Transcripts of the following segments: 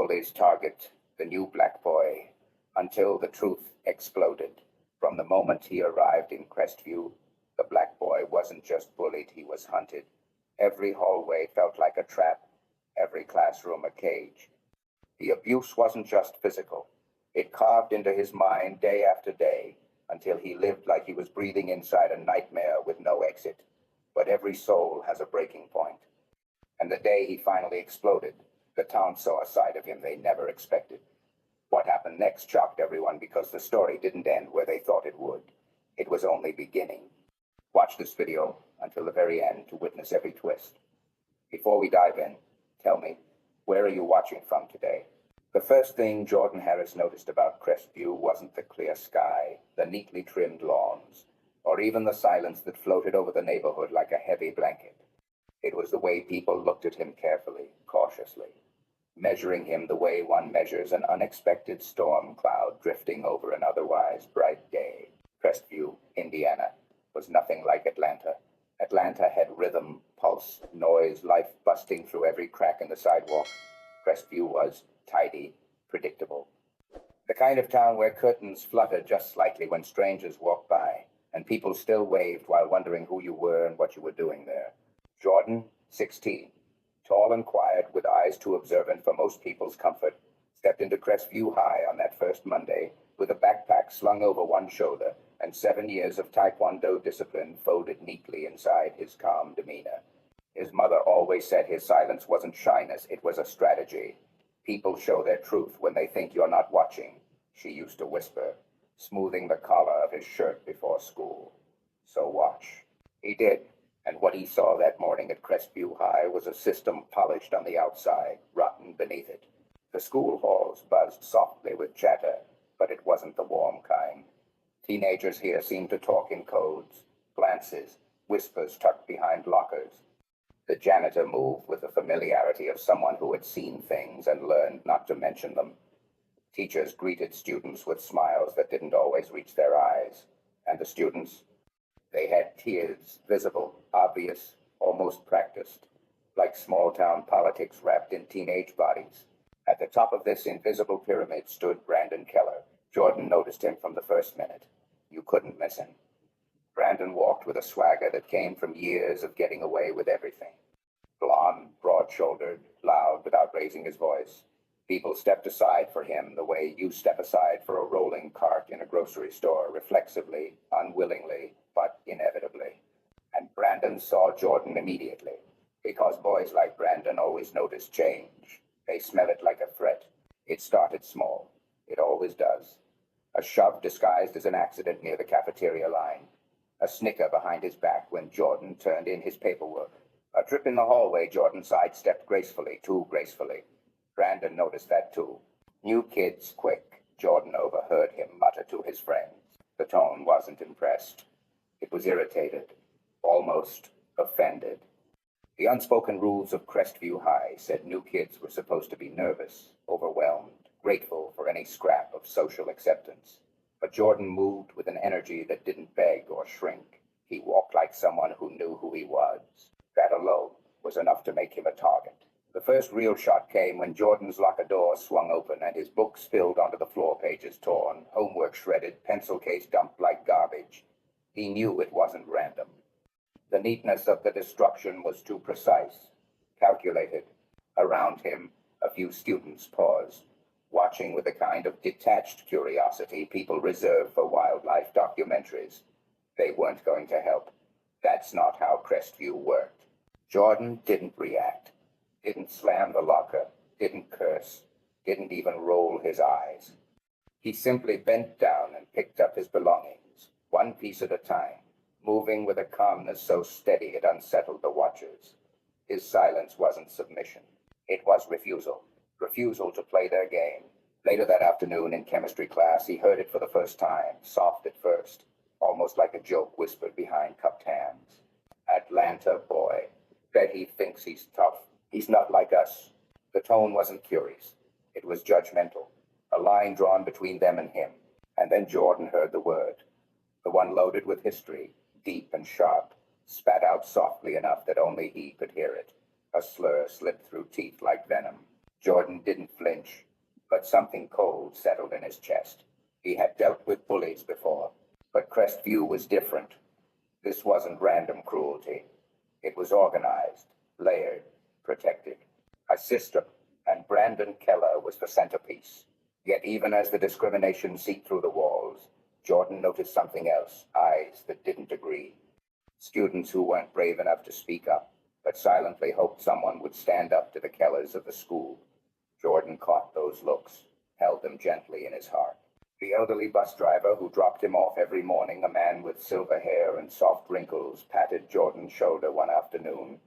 bullies target the new black boy until the truth exploded. From the moment he arrived in Crestview, the black boy wasn't just bullied, he was hunted. Every hallway felt like a trap, every classroom a cage. The abuse wasn't just physical. It carved into his mind day after day until he lived like he was breathing inside a nightmare with no exit. But every soul has a breaking point. And the day he finally exploded, the town saw a side of him they never expected. What happened next shocked everyone because the story didn't end where they thought it would. It was only beginning. Watch this video until the very end to witness every twist. Before we dive in, tell me, where are you watching from today? The first thing Jordan Harris noticed about Crestview wasn't the clear sky, the neatly trimmed lawns, or even the silence that floated over the neighborhood like a heavy blanket. It was the way people looked at him carefully, cautiously, measuring him the way one measures an unexpected storm cloud drifting over an otherwise bright day. Crestview, Indiana, was nothing like Atlanta. Atlanta had rhythm, pulse, noise, life busting through every crack in the sidewalk. Crestview was tidy, predictable. The kind of town where curtains fluttered just slightly when strangers walked by, and people still waved while wondering who you were and what you were doing there. Jordan, 16, tall and quiet, with eyes too observant for most people's comfort, stepped into Crestview High on that first Monday with a backpack slung over one shoulder and 7 years of Taekwondo discipline folded neatly inside his calm demeanor. His mother always said his silence wasn't shyness, it was a strategy. People show their truth when they think you're not watching, she used to whisper, smoothing the collar of his shirt before school. So watch. He did, and what he saw that morning at Crestview High was a system polished on the outside, rotten beneath it. The school halls buzzed softly with chatter, but it wasn't the warm kind. Teenagers here seemed to talk in codes, glances, whispers tucked behind lockers. The janitor moved with the familiarity of someone who had seen things and learned not to mention them. Teachers greeted students with smiles that didn't always reach their eyes. And the students? They had tears, visible, obvious, almost practiced, like small-town politics wrapped in teenage bodies. At the top of this invisible pyramid stood Brandon Keller. Jordan noticed him from the first minute. You couldn't miss him. Brandon walked with a swagger that came from years of getting away with everything. Blond, broad-shouldered, loud without raising his voice. People stepped aside for him the way you step aside for a rolling cart in a grocery store, reflexively, unwillingly, but inevitably. And Brandon saw Jordan immediately, because boys like Brandon always notice change. They smell it like a threat. It started small. It always does. A shove disguised as an accident near the cafeteria line. A snicker behind his back when Jordan turned in his paperwork. A trip in the hallway Jordan sidestepped gracefully, too gracefully. Brandon noticed that too. New kids, quick. Jordan overheard him mutter to his friends. The tone wasn't impressed. It was irritated, almost offended. The unspoken rules of Crestview High said new kids were supposed to be nervous, overwhelmed, grateful for any scrap of social acceptance. But Jordan moved with an energy that didn't beg or shrink. He walked like someone who knew who he was. That alone was enough to make him a target. The first real shot came when Jordan's locker door swung open and his book spilled onto the floor, pages torn, homework shredded, pencil case dumped like garbage. He knew it wasn't random. The neatness of the destruction was too precise, calculated. Around him, a few students paused, watching with a kind of detached curiosity people reserve for wildlife documentaries. They weren't going to help. That's not how Crestview worked. Jordan didn't react, didn't slam the locker, didn't curse, didn't even roll his eyes. He simply bent down and picked up his belongings, one piece at a time, moving with a calmness so steady it unsettled the watchers. His silence wasn't submission. It was refusal. Refusal to play their game. Later that afternoon in chemistry class, he heard it for the first time, soft at first, almost like a joke whispered behind cupped hands. Atlanta boy. Bet he thinks he's tough. He's not like us. The tone wasn't curious. It was judgmental. A line drawn between them and him. And then Jordan heard the word. The one loaded with history, deep and sharp, spat out softly enough that only he could hear it. A slur slipped through teeth like venom. Jordan didn't flinch, but something cold settled in his chest. He had dealt with bullies before, but Crestview was different. This wasn't random cruelty. It was organized, layered, protected. A system, and Brandon Keller was the centerpiece. Yet even as the discrimination seeped through the walls, Jordan noticed something else, eyes that didn't agree. Students who weren't brave enough to speak up, but silently hoped someone would stand up to the Kellers of the school. Jordan caught those looks, held them gently in his heart. The elderly bus driver who dropped him off every morning, a man with silver hair and soft wrinkles, patted Jordan's shoulder one afternoon.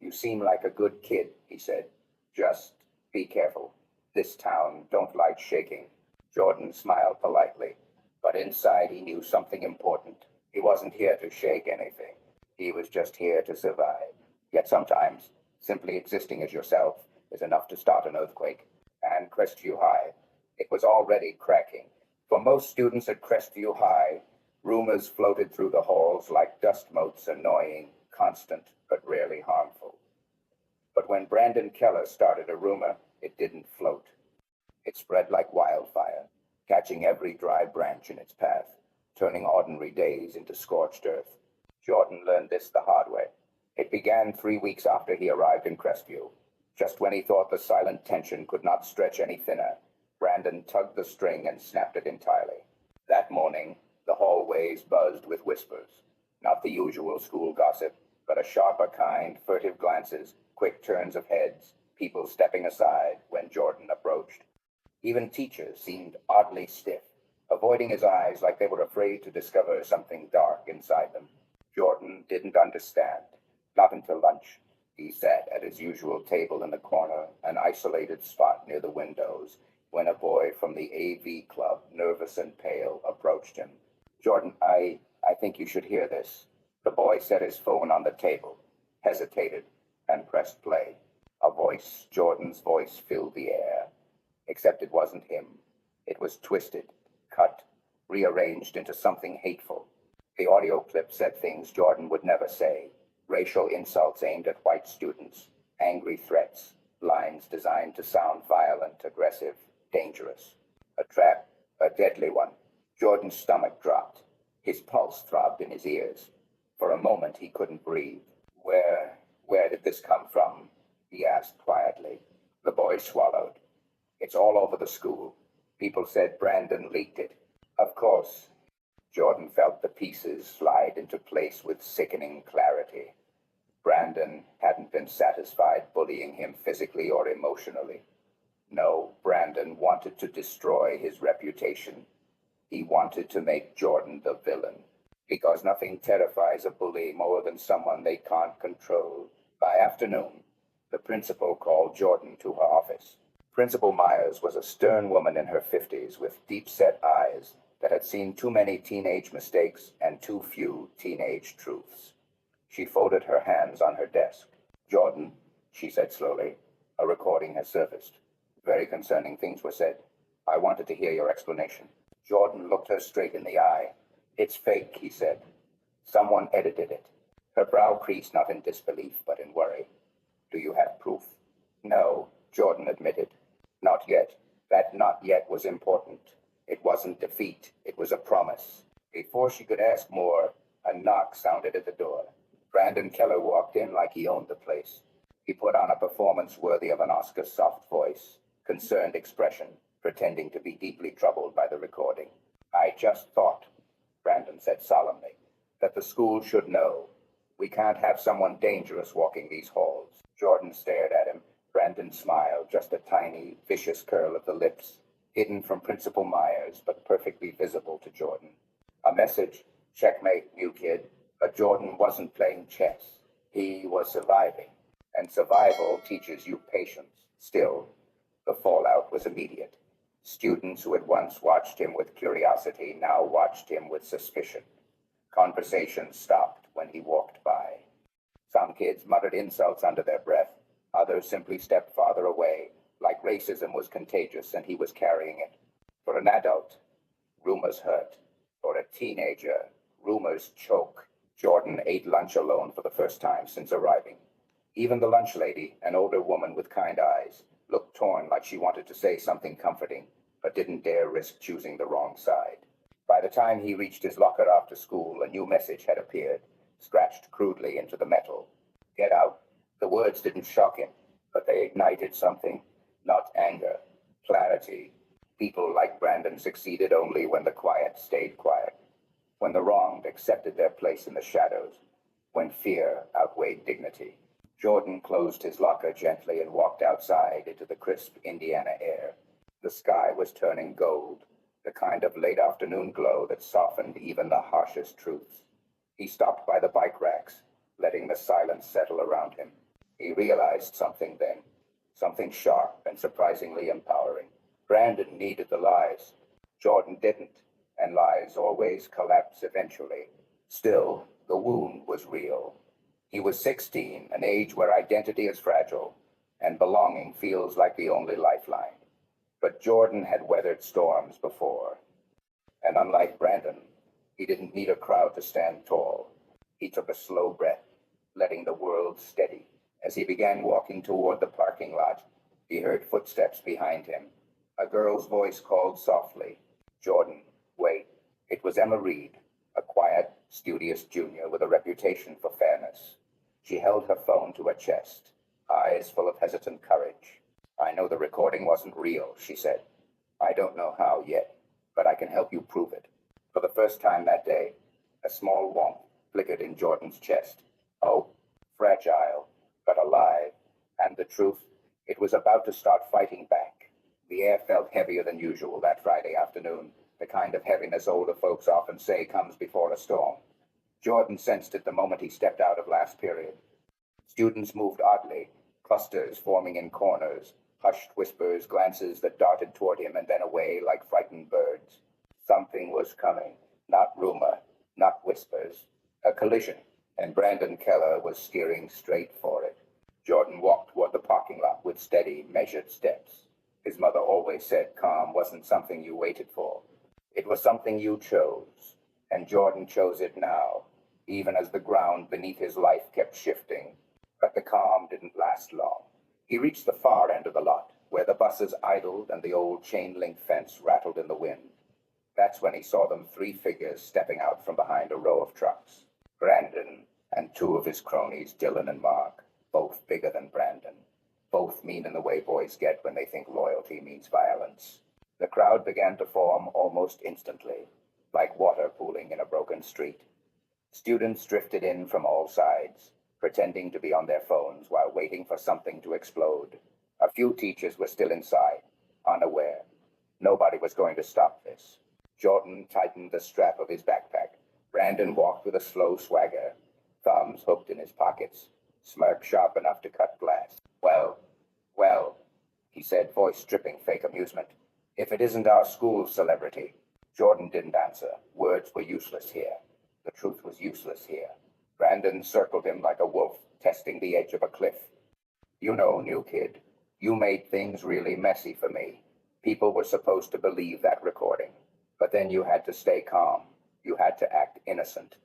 "You seem like a good kid," he said. "Just be careful. This town don't like shaking." Jordan smiled politely, but inside he knew something important. He wasn't here to shake anything. He was just here to survive. Yet sometimes, simply existing as yourself is enough to start an earthquake. And Crestview High, it was already cracking. For most students at Crestview High, rumors floated through the halls like dust motes, annoying, constant, but rarely harmful. But when Brandon Keller started a rumor, it didn't float. It spread like wildfire, catching every dry branch in its path, turning ordinary days into scorched earth. Jordan learned this the hard way. It began 3 weeks after he arrived in Crestview. Just when he thought the silent tension could not stretch any thinner, Brandon tugged the string and snapped it entirely. That morning, the hallways buzzed with whispers. Not the usual school gossip, but a sharper kind, furtive glances, quick turns of heads, people stepping aside when Jordan approached. Even teachers seemed oddly stiff, avoiding his eyes like they were afraid to discover something dark inside them. Jordan didn't understand. Not until lunch. He sat at his usual table in the corner, an isolated spot near the windows, when a boy from the AV club, nervous and pale, approached him. "Jordan, I think you should hear this." The boy set his phone on the table, hesitated, and pressed play. A voice, Jordan's voice, filled the air. Except it wasn't him. It was twisted, cut, rearranged into something hateful. The audio clip said things Jordan would never say. Racial insults aimed at white students, angry threats, lines designed to sound violent, aggressive, dangerous. A trap, a deadly one. Jordan's stomach dropped. His pulse throbbed in his ears. For a moment he couldn't breathe. Where did this come from?" he asked quietly. The boy swallowed. "It's all over the school. People said Brandon leaked it." "Of course." Jordan felt the pieces slide into place with sickening clarity. Brandon hadn't been satisfied bullying him physically or emotionally. No, Brandon wanted to destroy his reputation. He wanted to make Jordan the villain. Because nothing terrifies a bully more than someone they can't control. By afternoon, the principal called Jordan to her office. Principal Myers was a stern woman in her 50s with deep-set eyes that had seen too many teenage mistakes and too few teenage truths. She folded her hands on her desk. "Jordan," she said slowly, "a recording has surfaced. Very concerning things were said. I wanted to hear your explanation." Jordan looked her straight in the eye. "It's fake," he said. "Someone edited it." Her brow creased, not in disbelief, but in worry. "Do you have proof?" "No," Jordan admitted. "Not yet." That "not yet" was important. It wasn't defeat, it was a promise. Before she could ask more, a knock sounded at the door. Brandon Keller walked in like he owned the place. He put on a performance worthy of an Oscar's soft voice, concerned expression, pretending to be deeply troubled by the recording. "I just thought," Brandon said solemnly, "that the school should know. We can't have someone dangerous walking these halls." Jordan stared at him. Brandon smiled, just a tiny, vicious curl of the lips, hidden from Principal Myers, but perfectly visible to Jordan. A message, checkmate, new kid. But Jordan wasn't playing chess. He was surviving. And survival teaches you patience. Still, the fallout was immediate. Students who had once watched him with curiosity now watched him with suspicion. Conversations stopped when he walked by. Some kids muttered insults under their breath. Others simply stepped farther away, like racism was contagious and he was carrying it. For an adult, rumors hurt. For a teenager, rumors choke. Jordan ate lunch alone for the first time since arriving. Even the lunch lady, an older woman with kind eyes, looked torn like she wanted to say something comforting, but didn't dare risk choosing the wrong side. By the time he reached his locker after school, a new message had appeared, scratched crudely into the metal. Get out. The words didn't shock him, but they ignited something. Not anger, clarity. People like Brandon succeeded only when the quiet stayed quiet, when the wronged accepted their place in the shadows, when fear outweighed dignity. Jordan closed his locker gently and walked outside into the crisp Indiana air. The sky was turning gold, the kind of late afternoon glow that softened even the harshest truths. He stopped by the bike racks, letting the silence settle around him. He realized something then, something sharp and surprisingly empowering. Brandon needed the lies. Jordan didn't, and lies always collapse eventually. Still, the wound was real. He was 16, an age where identity is fragile, and belonging feels like the only lifeline. But Jordan had weathered storms before, and unlike Brandon, he didn't need a crowd to stand tall. He took a slow breath, letting the world steady. As he began walking toward the parking lot, he heard footsteps behind him. A girl's voice called softly, "Jordan, wait." It was Emma Reed, a quiet, studious junior with a reputation for fairness. She held her phone to her chest, eyes full of hesitant courage. "I know the recording wasn't real," she said. "I don't know how yet, but I can help you prove it." For the first time that day, a small warmth flickered in Jordan's chest. Hope, fragile, but alive. And the truth, it was about to start fighting back. The air felt heavier than usual that Friday afternoon, the kind of heaviness older folks often say comes before a storm. Jordan sensed it the moment he stepped out of last period. Students moved oddly, clusters forming in corners, hushed whispers, glances that darted toward him and then away like frightened birds. Something was coming, not rumor, not whispers, a collision, and Brandon Keller was steering straight for it. Jordan walked toward the parking lot with steady, measured steps. His mother always said calm wasn't something you waited for. It was something you chose, and Jordan chose it now, even as the ground beneath his life kept shifting. But the calm didn't last long. He reached the far end of the lot, where the buses idled and the old chain-link fence rattled in the wind. That's when he saw them, three figures stepping out from behind a row of trucks. Brandon and two of his cronies, Dylan and Mark, both bigger than Brandon. Both mean in the way boys get when they think loyalty means violence. The crowd began to form almost instantly, like water pooling in a broken street. Students drifted in from all sides, pretending to be on their phones while waiting for something to explode. A few teachers were still inside, unaware. Nobody was going to stop this. Jordan tightened the strap of his backpack. Brandon walked with a slow swagger, thumbs hooked in his pockets, smirk sharp enough to cut glass. Well, he said, voice dripping fake amusement. "If it isn't our school celebrity." Jordan didn't answer. Words were useless here. The truth was useless here. Brandon circled him like a wolf, testing the edge of a cliff. "You know, new kid, you made things really messy for me. People were supposed to believe that recording. But then you had to stay calm. You had to act innocent."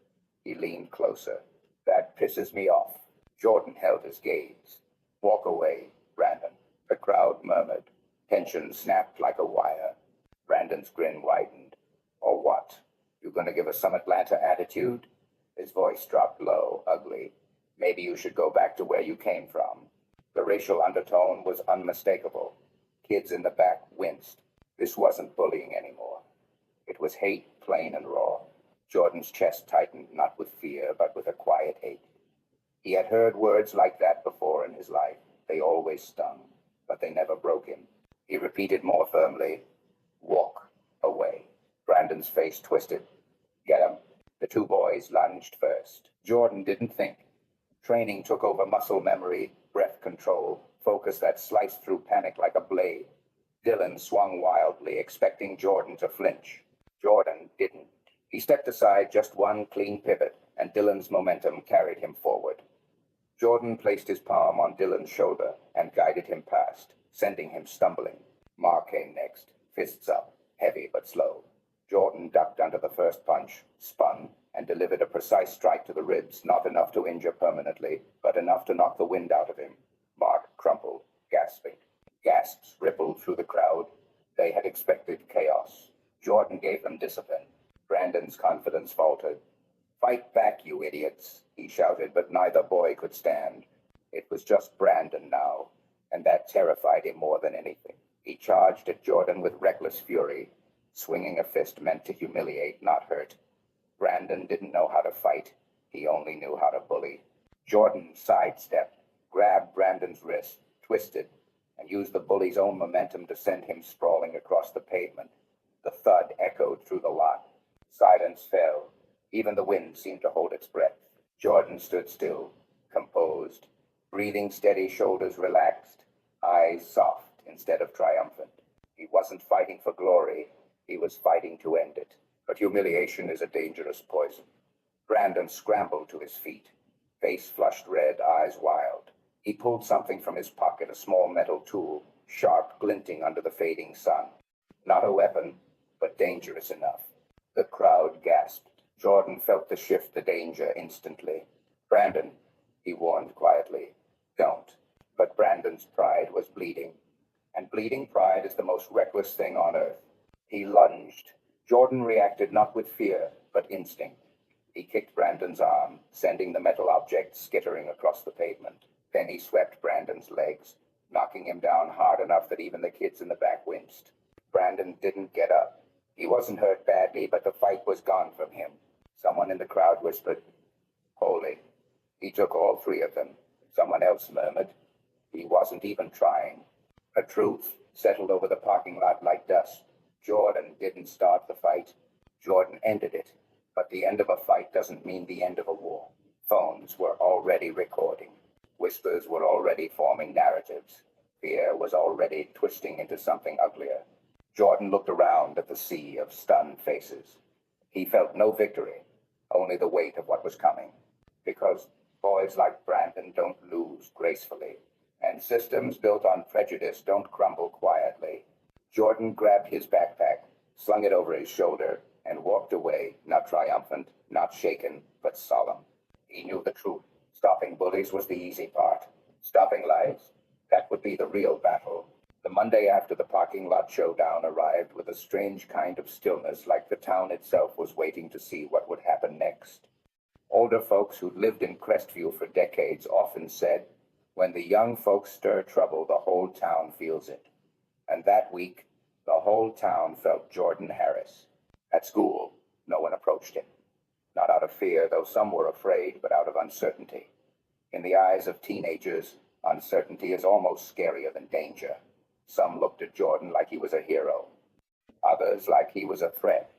He leaned closer. "That pisses me off." Jordan held his gaze. "Walk away, Brandon." The crowd murmured. Tension snapped like a wire. Brandon's grin widened. "Or what? You gonna give us some Atlanta attitude?" His voice dropped low, ugly. "Maybe you should go back to where you came from." The racial undertone was unmistakable. Kids in the back winced. This wasn't bullying anymore. It was hate, plain and raw. Jordan's chest tightened, not with fear, but with a quiet hate. He had heard words like that before in his life. They always stung, but they never broke him. He repeated more firmly, "Walk away." Brandon's face twisted. "Get him." The two boys lunged first. Jordan didn't think. Training took over muscle memory, breath control, focus that sliced through panic like a blade. Dylan swung wildly, expecting Jordan to flinch. Jordan didn't. He stepped aside just one clean pivot, and Dylan's momentum carried him forward. Jordan placed his palm on Dylan's shoulder and guided him past, sending him stumbling. Mark came next, fists up, heavy but slow. Jordan ducked under the first punch, spun, and delivered a precise strike to the ribs, not enough to injure permanently, but enough to knock the wind out of him. Mark crumpled, gasping. Gasps rippled through the crowd. They had expected chaos. Jordan gave them discipline. Brandon's confidence faltered. "Fight back, you idiots," he shouted, but neither boy could stand. It was just Brandon now, and that terrified him more than anything. He charged at Jordan with reckless fury, swinging a fist meant to humiliate, not hurt. Brandon didn't know how to fight. He only knew how to bully. Jordan sidestepped, grabbed Brandon's wrist, twisted, and used the bully's own momentum to send him sprawling across the pavement. The thud echoed through the lot. Silence fell. Even the wind seemed to hold its breath. Jordan stood still, composed, breathing steady, shoulders relaxed, eyes soft instead of triumphant. He wasn't fighting for glory. He was fighting to end it. But humiliation is a dangerous poison. Brandon scrambled to his feet, face flushed red, eyes wild. He pulled something from his pocket, a small metal tool, sharp, glinting under the fading sun. Not a weapon, but dangerous enough. The crowd gasped. Jordan felt the shift, the danger, instantly. "Brandon," he warned quietly, "don't." But Brandon's pride was bleeding, and bleeding pride is the most reckless thing on earth. He lunged. Jordan reacted not with fear, but instinct. He kicked Brandon's arm, sending the metal object skittering across the pavement. Then he swept Brandon's legs, knocking him down hard enough that even the kids in the back winced. Brandon didn't get up. He wasn't hurt badly, but the fight was gone from him. Someone in the crowd whispered, "Holy." He took all three of them. Someone else murmured, "He wasn't even trying." A truth settled over the parking lot like dust. Jordan didn't start the fight. Jordan ended it. But the end of a fight doesn't mean the end of a war. Phones were already recording. Whispers were already forming narratives. Fear was already twisting into something uglier. Jordan looked around at the sea of stunned faces. He felt no victory, only the weight of what was coming. Because boys like Brandon don't lose gracefully, and systems built on prejudice don't crumble quietly. Jordan grabbed his backpack, slung it over his shoulder, and walked away, not triumphant, not shaken, but solemn. He knew the truth. Stopping bullies was the easy part. Stopping lives, that would be the real battle. The Monday after the parking lot showdown arrived with a strange kind of stillness, like the town itself was waiting to see what would happen next. Older folks who'd lived in Crestview for decades often said, "When the young folks stir trouble, the whole town feels it." And that week, the whole town felt Jordan Harris. At school, no one approached him. Not out of fear, though some were afraid, but out of uncertainty. In the eyes of teenagers, uncertainty is almost scarier than danger. Some looked at Jordan like he was a hero. Others like he was a threat.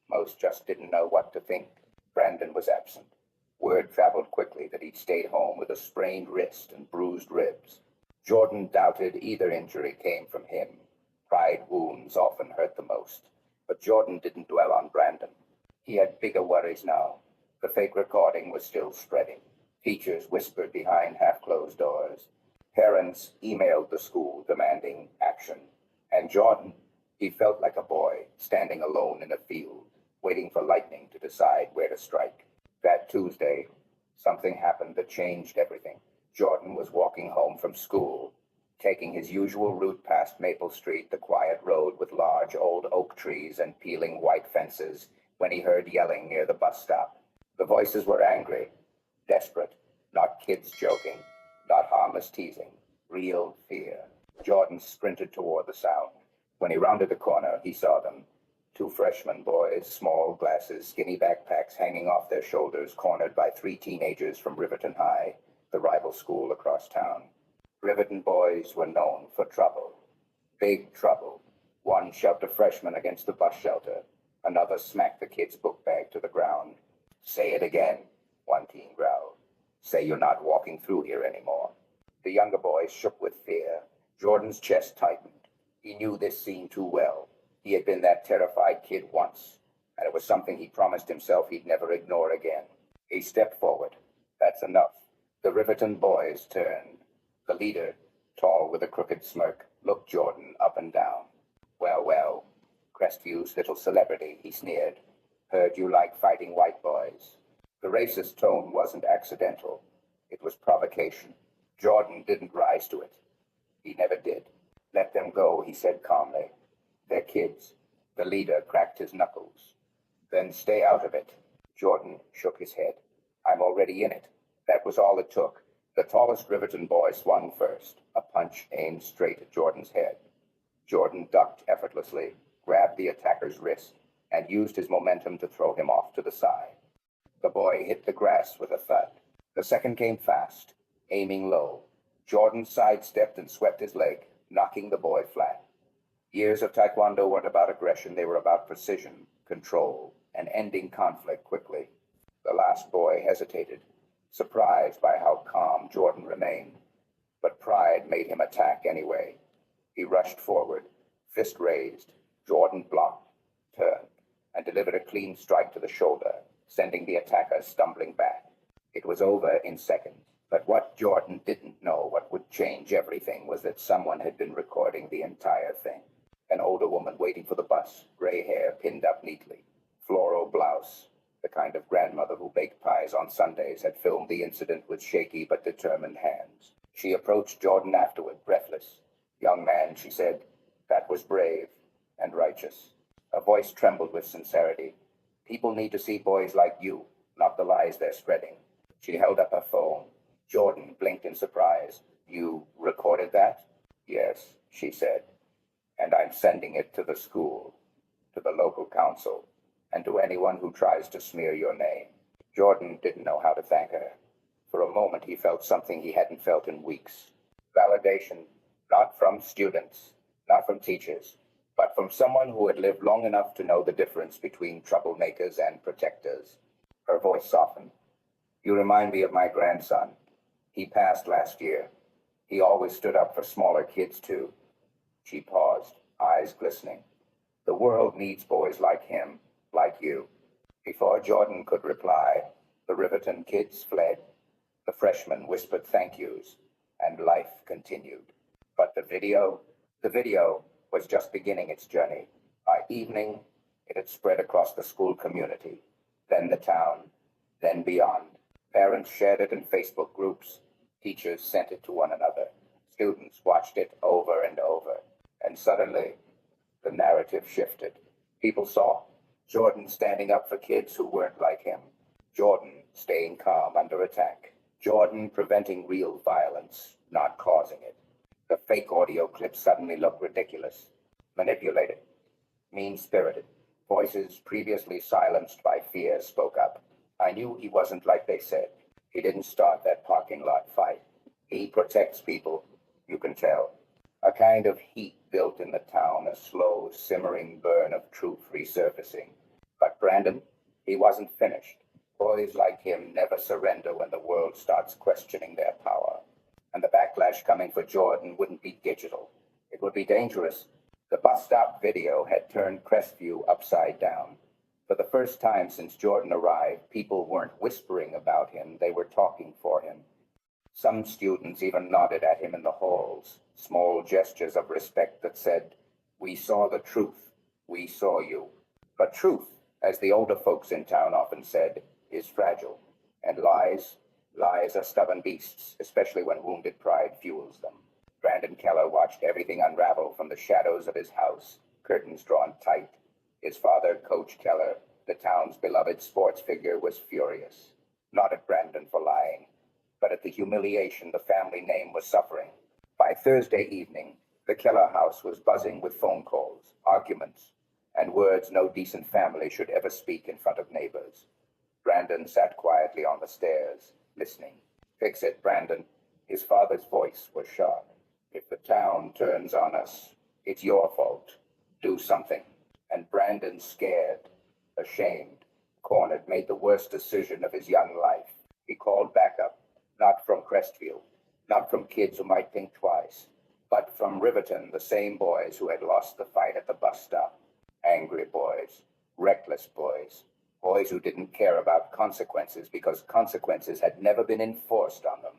Most just didn't know what to think. Brandon was absent. Word traveled quickly that he'd stayed home with a sprained wrist and bruised ribs. Jordan doubted either injury came from him. Pride wounds often hurt the most. But Jordan didn't dwell on Brandon. He had bigger worries now. The fake recording was still spreading. Teachers whispered behind half-closed doors. Parents emailed the school demanding action. And Jordan, he felt like a boy standing alone in a field, waiting for lightning to decide where to strike. That Tuesday, something happened that changed everything. Jordan was walking home from school, taking his usual route past Maple Street, the quiet road with large old oak trees and peeling white fences, when he heard yelling near the bus stop. The voices were angry, desperate, not kids joking, not harmless teasing, real fear. Jordan sprinted toward the sound. When he rounded the corner, he saw them. Two freshman boys, small glasses, skinny backpacks hanging off their shoulders, cornered by three teenagers from Riverton High, the rival school across town. Riverton boys were known for trouble. Big trouble. One shoved a freshman against the bus shelter. Another smacked the kid's book bag to the ground. "Say it again," one teen growled. "Say you're not walking through here anymore." The younger boy shook with fear. Jordan's chest tightened. He knew this scene too well. He had been that terrified kid once, and it was something he promised himself he'd never ignore again. He stepped forward. "That's enough." The Riverton boys turned. The leader, tall with a crooked smirk, looked Jordan up and down. "Well, well, Crestview's little celebrity," he sneered. "Heard you like fighting white boys." The racist tone wasn't accidental. It was provocation. Jordan didn't rise to it. He never did. Let them go, he said calmly. They're kids. The leader cracked his knuckles. Then stay out of it. Jordan shook his head. I'm already in it. That was all it took. The tallest Riverton boy swung first, a punch aimed straight at Jordan's head. Jordan ducked effortlessly, grabbed the attacker's wrist, and used his momentum to throw him off to the side. The boy hit the grass with a thud. The second came fast, aiming low. Jordan sidestepped and swept his leg, knocking the boy flat. Years of Taekwondo weren't about aggression, they were about precision, control, and ending conflict quickly. The last boy hesitated, surprised by how calm Jordan remained. But pride made him attack anyway. He rushed forward, fist raised. Jordan blocked, turned, and delivered a clean strike to the shoulder, sending the attacker stumbling back. It was over in seconds. But what Jordan didn't know, what would change everything, was that someone had been recording the entire thing. An older woman waiting for the bus, gray hair pinned up neatly, floral blouse. The kind of grandmother who baked pies on Sundays had filmed the incident with shaky but determined hands. She approached Jordan afterward, breathless. Young man, she said, that was brave and righteous. Her voice trembled with sincerity. People need to see boys like you, not the lies they're spreading. She held up her phone. Jordan blinked in surprise. You recorded that? Yes, she said. And I'm sending it to the school, to the local council, and to anyone who tries to smear your name. Jordan didn't know how to thank her. For a moment he felt something he hadn't felt in weeks. Validation, not from students, not from teachers, but from someone who had lived long enough to know the difference between troublemakers and protectors. Her voice softened. You remind me of my grandson. He passed last year. He always stood up for smaller kids, too. She paused, eyes glistening. The world needs boys like him, like you. Before Jordan could reply, the Riverton kids fled. The freshmen whispered thank yous, and life continued. But the video was just beginning its journey. By evening, it had spread across the school community, then the town, then beyond. Parents shared it in Facebook groups. Teachers sent it to one another. Students watched it over and over. And suddenly, the narrative shifted. People saw Jordan standing up for kids who weren't like him. Jordan staying calm under attack. Jordan preventing real violence, not causing it. The fake audio clips suddenly looked ridiculous, manipulated, mean-spirited. Voices previously silenced by fear spoke up. I knew he wasn't like they said. He didn't start that parking lot fight. He protects people, you can tell. A kind of heat built in the town, a slow, simmering burn of truth resurfacing. But Brandon, he wasn't finished. Boys like him never surrender when the world starts questioning their power. And the backlash coming for Jordan wouldn't be digital. It would be dangerous. The bus stop video had turned Crestview upside down. For the first time since Jordan arrived, people weren't whispering about him, they were talking for him. Some students even nodded at him in the halls, small gestures of respect that said, we saw the truth, we saw you. But truth, as the older folks in town often said, is fragile. And lies are stubborn beasts, especially when wounded pride fuels them. Brandon Keller watched everything unravel from the shadows of his house, curtains drawn tight. His father, Coach Keller, the town's beloved sports figure, was furious. Not at Brandon for lying, but at the humiliation the family name was suffering. By Thursday evening, the Keller house was buzzing with phone calls, arguments, and words no decent family should ever speak in front of neighbors. Brandon sat quietly on the stairs, listening. Fix it, Brandon. His father's voice was sharp. If the town turns on us, it's your fault. Do something. And Brandon, scared, ashamed, cornered, made the worst decision of his young life. He called backup, not from Crestview, not from kids who might think twice, but from Riverton, the same boys who had lost the fight at the bus stop. Angry boys, reckless boys, boys who didn't care about consequences because consequences had never been enforced on them.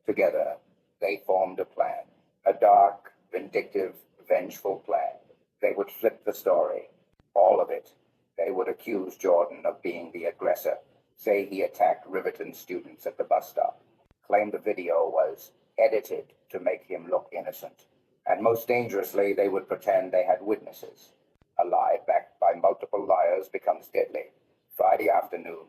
Together, they formed a plan, a dark, vindictive, vengeful plan. They would flip the story, all of it. They would accuse Jordan of being the aggressor, say he attacked Riverton students at the bus stop, claim the video was edited to make him look innocent, And most dangerously, they would pretend they had witnesses. A lie backed by multiple liars becomes deadly. Friday afternoon,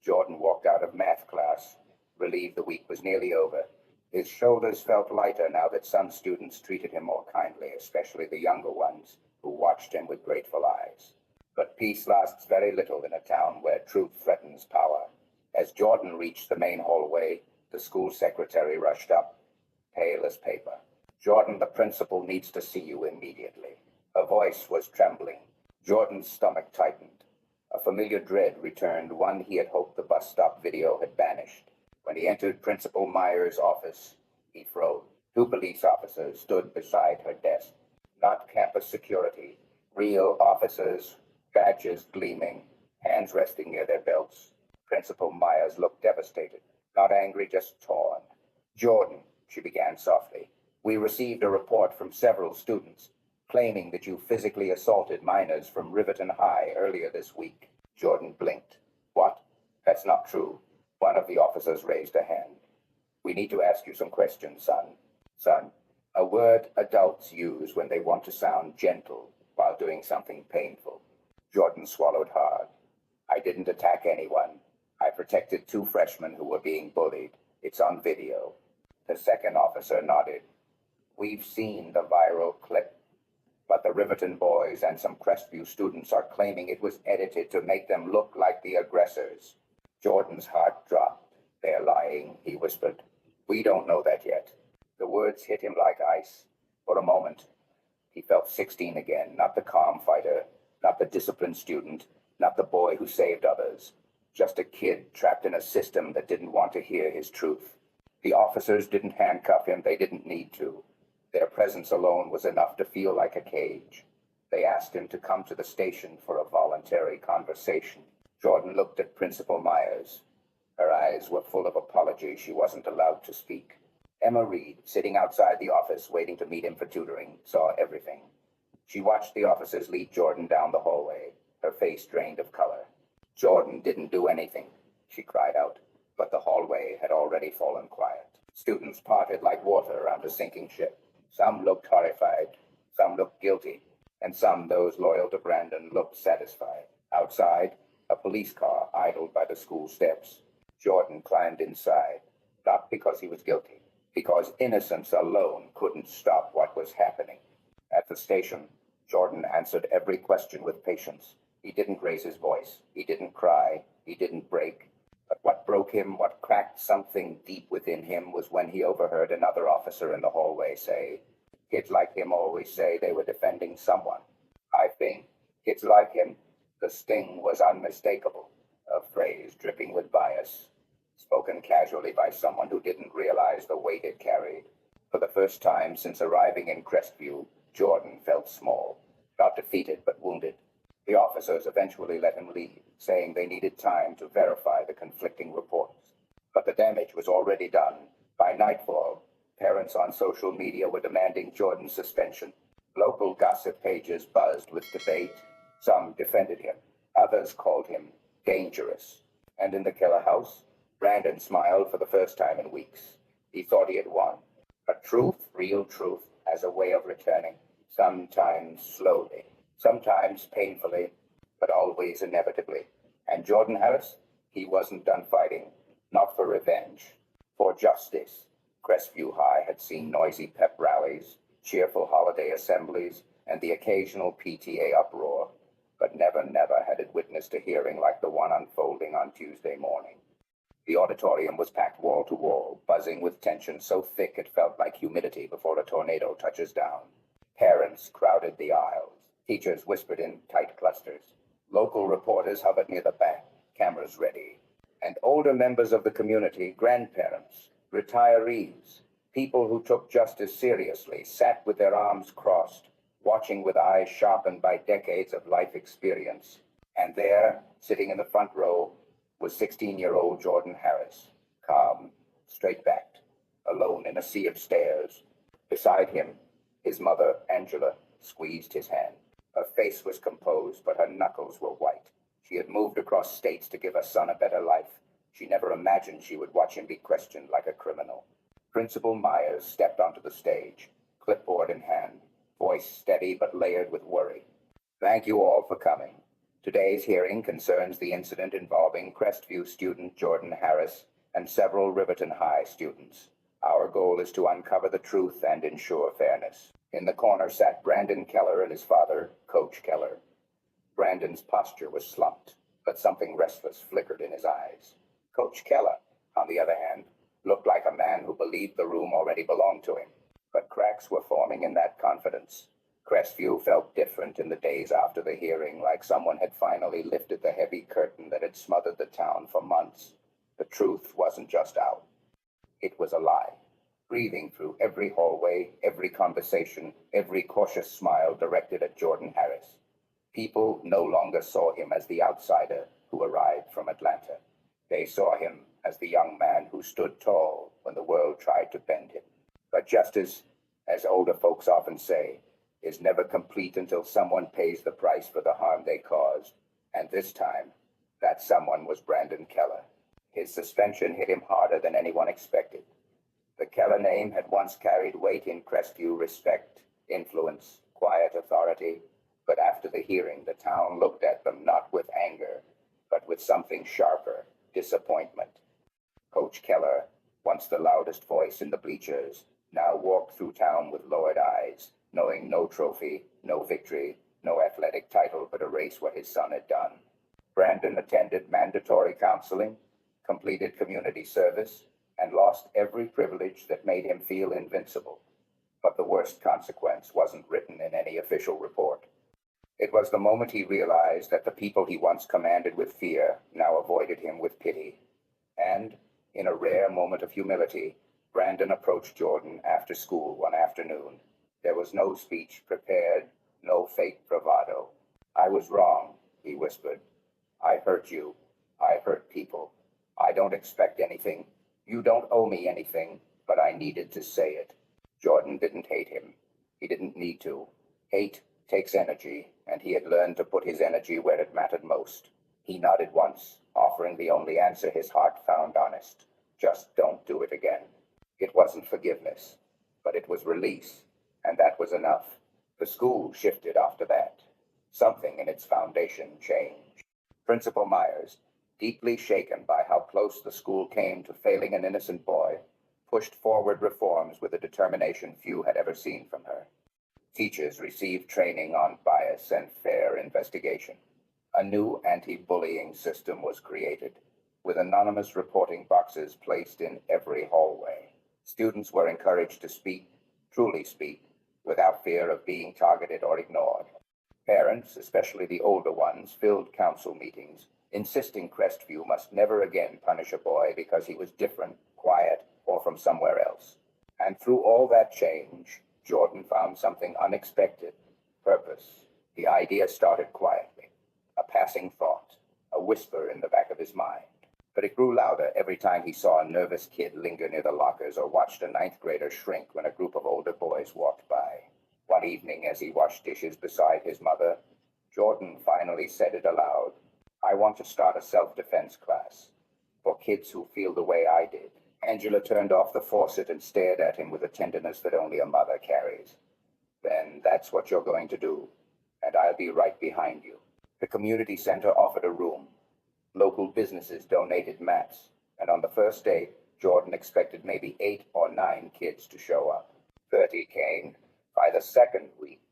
Jordan walked out of math class, relieved the week was nearly over. His shoulders felt lighter now that some students treated him more kindly, especially the younger ones, who watched him with grateful eyes. But peace lasts very little in a town where truth threatens power. As Jordan reached the main hallway, the school secretary rushed up, pale as paper. "Jordan, the principal needs to see you immediately." Her voice was trembling. Jordan's stomach tightened. A familiar dread returned, one he had hoped the bus stop video had banished. When he entered Principal Meyer's office, he froze. Two police officers stood beside her desk. Not campus security, real officers, badges gleaming, hands resting near their belts. Principal Myers looked devastated, not angry, just torn. "Jordan," she began softly, "we received a report from several students claiming that you physically assaulted minors from Riverton High earlier this week." Jordan blinked. "What? That's not true." One of the officers raised a hand. "We need to ask you some questions, son." Son, a word adults use when they want to sound gentle while doing something painful. Jordan swallowed hard. "I didn't attack anyone. I protected two freshmen who were being bullied. It's on video." The second officer nodded. "We've seen the viral clip. But the Riverton boys and some Crestview students are claiming it was edited to make them look like the aggressors." Jordan's heart dropped. "They're lying," he whispered. "We don't know that yet." The words hit him like ice. For a moment, he felt 16 again, not the calm fighter, not the disciplined student, not the boy who saved others. Just a kid trapped in a system that didn't want to hear his truth. The officers didn't handcuff him, they didn't need to. Their presence alone was enough to feel like a cage. They asked him to come to the station for a voluntary conversation. Jordan looked at Principal Myers. Her eyes were full of apology she wasn't allowed to speak. Emma Reed, sitting outside the office waiting to meet him for tutoring, saw everything. She watched the officers lead Jordan down the hallway, her face drained of color. "Jordan didn't do anything," she cried out, but the hallway had already fallen quiet. Students parted like water around a sinking ship. Some looked horrified, some looked guilty, and some, those loyal to Brandon, looked satisfied. Outside, a police car idled by the school steps. Jordan climbed inside, not because he was guilty, because innocence alone couldn't stop what was happening. At the station, Jordan answered every question with patience. He didn't raise his voice. He didn't cry. He didn't break. But what broke him, what cracked something deep within him, was when he overheard another officer in the hallway say, "Kids like him always say they were defending someone. I think kids like him." The sting was unmistakable, a phrase dripping with bias, spoken casually by someone who didn't realize the weight it carried. For the first time since arriving in Crestview, Jordan felt small, not defeated but wounded. The officers eventually let him leave, saying they needed time to verify the conflicting reports. But the damage was already done. By nightfall, parents on social media were demanding Jordan's suspension. Local gossip pages buzzed with debate. Some defended him. Others called him dangerous. And in the Keller house, Brandon smiled for the first time in weeks. He thought he had won. A truth, real truth, has a way of returning, sometimes slowly, sometimes painfully, but always inevitably. And Jordan Harris, he wasn't done fighting, not for revenge, for justice. Crestview High had seen noisy pep rallies, cheerful holiday assemblies, and the occasional PTA uproar, but never had it witnessed a hearing like the one unfolding on Tuesday morning. The auditorium was packed wall to wall, buzzing with tension so thick it felt like humidity before a tornado touches down. Parents crowded the aisles. Teachers whispered in tight clusters. Local reporters hovered near the back, cameras ready. And older members of the community, grandparents, retirees, people who took justice seriously, sat with their arms crossed, watching with eyes sharpened by decades of life experience. And there, sitting in the front row, was 16-year-old Jordan Harris, calm, straight-backed, alone in a sea of stares. Beside him, his mother, Angela, squeezed his hand. Her face was composed, but her knuckles were white. She had moved across states to give her son a better life. She never imagined she would watch him be questioned like a criminal. Principal Myers stepped onto the stage, clipboard in hand, voice steady but layered with worry. Thank you all for coming. Today's hearing concerns the incident involving Crestview student Jordan Harris and several Riverton High students. Our goal is to uncover the truth and ensure fairness. In the corner sat Brandon Keller and his father, Coach Keller. Brandon's posture was slumped, but something restless flickered in his eyes. Coach Keller, on the other hand, looked like a man who believed the room already belonged to him. But cracks were forming in that confidence. Crestview felt different in the days after the hearing, like someone had finally lifted the heavy curtain that had smothered the town for months. The truth wasn't just out. It was alive, breathing through every hallway, every conversation, every cautious smile directed at Jordan Harris. People no longer saw him as the outsider who arrived from Atlanta. They saw him as the young man who stood tall when the world tried to bend him. But justice, as older folks often say, is never complete until someone pays the price for the harm they caused. And this time, that someone was Brandon Keller. His suspension hit him harder than anyone expected. The Keller name had once carried weight in Crestview: respect, influence, quiet authority. But after the hearing, the town looked at them not with anger, but with something sharper: disappointment. Coach Keller, once the loudest voice in the bleachers, now walked through town with lowered eyes, knowing no trophy, no victory, no athletic title could erase what his son had done. Brandon attended mandatory counseling, completed community service, and lost every privilege that made him feel invincible. But the worst consequence wasn't written in any official report. It was the moment he realized that the people he once commanded with fear now avoided him with pity. And, in a rare moment of humility, Brandon approached Jordan after school one afternoon. There was no speech prepared, no fake bravado. "I was wrong," he whispered. "I hurt you. I hurt people. I don't expect anything. You don't owe me anything, but I needed to say it." Jordan didn't hate him. He didn't need to. Hate takes energy, and he had learned to put his energy where it mattered most. He nodded once, offering the only answer his heart found honest: "Just don't do it again." It wasn't forgiveness, but it was release, and that was enough. The school shifted after that. Something in its foundation changed. Principal Myers, deeply shaken by how close the school came to failing an innocent boy, pushed forward reforms with a determination few had ever seen from her. Teachers received training on bias and fair investigation. A new anti-bullying system was created, with anonymous reporting boxes placed in every hallway. Students were encouraged to speak, truly speak, without fear of being targeted or ignored. Parents, especially the older ones, filled council meetings, insisting Crestview must never again punish a boy because he was different, quiet, or from somewhere else. And through all that change, Jordan found something unexpected: purpose. The idea started quietly, a passing thought, a whisper in the back of his mind. But it grew louder every time he saw a nervous kid linger near the lockers or watched a ninth grader shrink when a group of older boys walked by. One evening, as he washed dishes beside his mother, Jordan finally said it aloud: "I want to start a self-defense class for kids who feel the way I did." Angela turned off the faucet and stared at him with a tenderness that only a mother carries. "Then that's what you're going to do, and I'll be right behind you." The community center offered a room. Local businesses donated mats, and on the first day, Jordan expected maybe 8 or 9 kids to show up. 30 came. By the second week,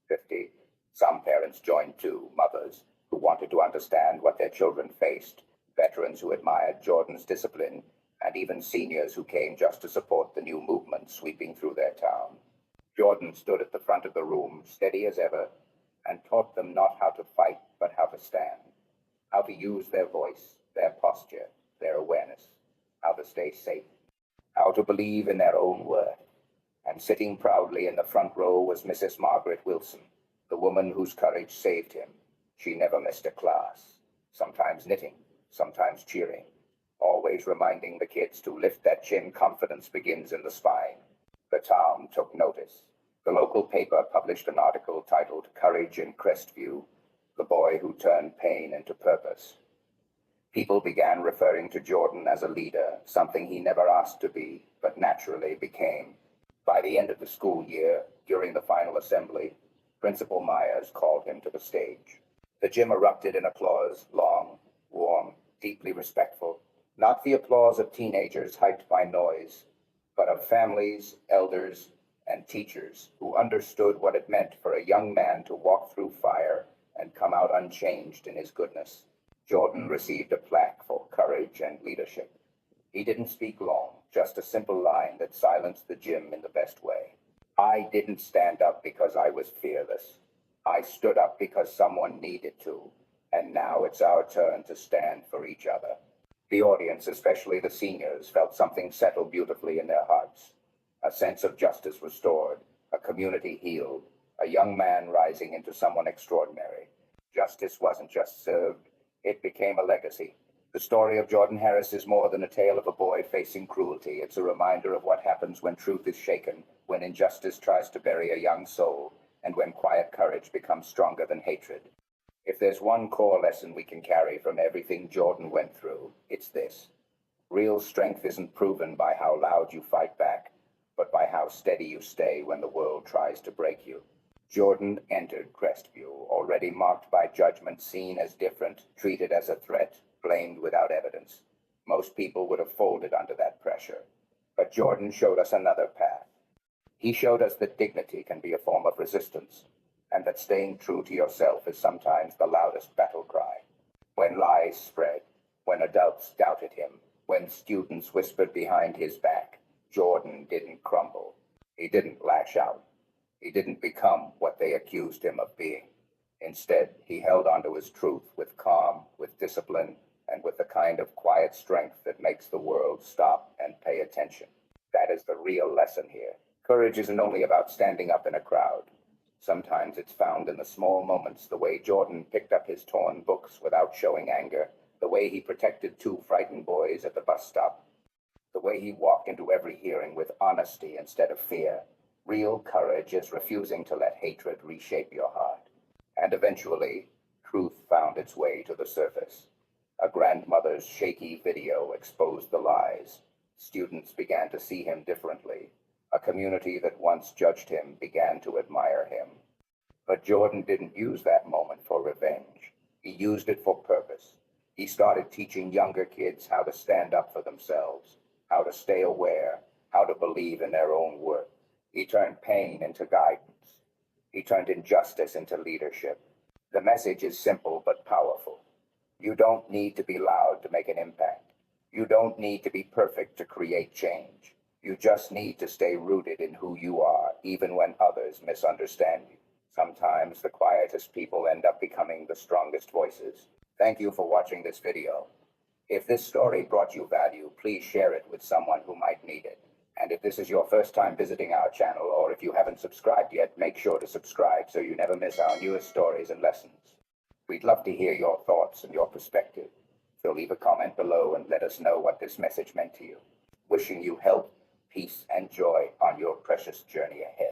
50. Some parents joined too, mothers who wanted to understand what their children faced, veterans who admired Jordan's discipline, and even seniors who came just to support the new movement sweeping through their town. Jordan stood at the front of the room, steady as ever, and taught them not how to fight, but how to stand, how to use their voice, their posture, their awareness, how to stay safe, how to believe in their own worth. And sitting proudly in the front row was Mrs. Margaret Wilson, the woman whose courage saved him. She never missed a class, sometimes knitting, sometimes cheering, always reminding the kids to lift that chin. Confidence begins in the spine. The town took notice. The local paper published an article titled "Courage in Crestview: The Boy Who Turned Pain into Purpose." People began referring to Jordan as a leader, something he never asked to be, but naturally became. By the end of the school year, during the final assembly, Principal Myers called him to the stage. The gym erupted in applause, long, warm, deeply respectful. Not the applause of teenagers hyped by noise, but of families, elders, and teachers who understood what it meant for a young man to walk through fire and come out unchanged in his goodness. Jordan received a plaque for courage and leadership. He didn't speak long, just a simple line that silenced the gym in the best way. I didn't stand up because I was fearless. I stood up because someone needed to, and now it's our turn to stand for each other. The audience, especially the seniors, felt something settle beautifully in their hearts. A sense of justice restored, a community healed, a young man rising into someone extraordinary. Justice wasn't just served, it became a legacy. The story of Jordan Harris is more than a tale of a boy facing cruelty. It's a reminder of what happens when truth is shaken, when injustice tries to bury a young soul, and when quiet courage becomes stronger than hatred. If there's one core lesson we can carry from everything Jordan went through, it's this. Real strength isn't proven by how loud you fight back, but by how steady you stay when the world tries to break you. Jordan entered Crestview, already marked by judgment, seen as different, treated as a threat, blamed without evidence. Most people would have folded under that pressure. But Jordan showed us another path. He showed us that dignity can be a form of resistance, and that staying true to yourself is sometimes the loudest battle cry. When lies spread, when adults doubted him, when students whispered behind his back, Jordan didn't crumble. He didn't lash out. He didn't become what they accused him of being. Instead, he held onto his truth with calm, with discipline, and with the kind of quiet strength that makes the world stop and pay attention. That is the real lesson here. Courage isn't only about standing up in a crowd. Sometimes it's found in the small moments, the way Jordan picked up his torn books without showing anger, the way he protected two frightened boys at the bus stop, the way he walked into every hearing with honesty instead of fear. Real courage is refusing to let hatred reshape your heart. And eventually, truth found its way to the surface. A grandmother's shaky video exposed the lies. Students began to see him differently. A community that once judged him began to admire him. But Jordan didn't use that moment for revenge. He used it for purpose. He started teaching younger kids how to stand up for themselves, how to stay aware, how to believe in their own worth. He turned pain into guidance. He turned injustice into leadership. The message is simple but powerful. You don't need to be loud to make an impact. You don't need to be perfect to create change. You just need to stay rooted in who you are, even when others misunderstand you. Sometimes the quietest people end up becoming the strongest voices. Thank you for watching this video. If this story brought you value, please share it with someone who might need it. And if this is your first time visiting our channel, or if you haven't subscribed yet, make sure to subscribe so you never miss our newest stories and lessons. We'd love to hear your thoughts and your perspective. So leave a comment below and let us know what this message meant to you. Wishing you health, peace, and joy on your precious journey ahead.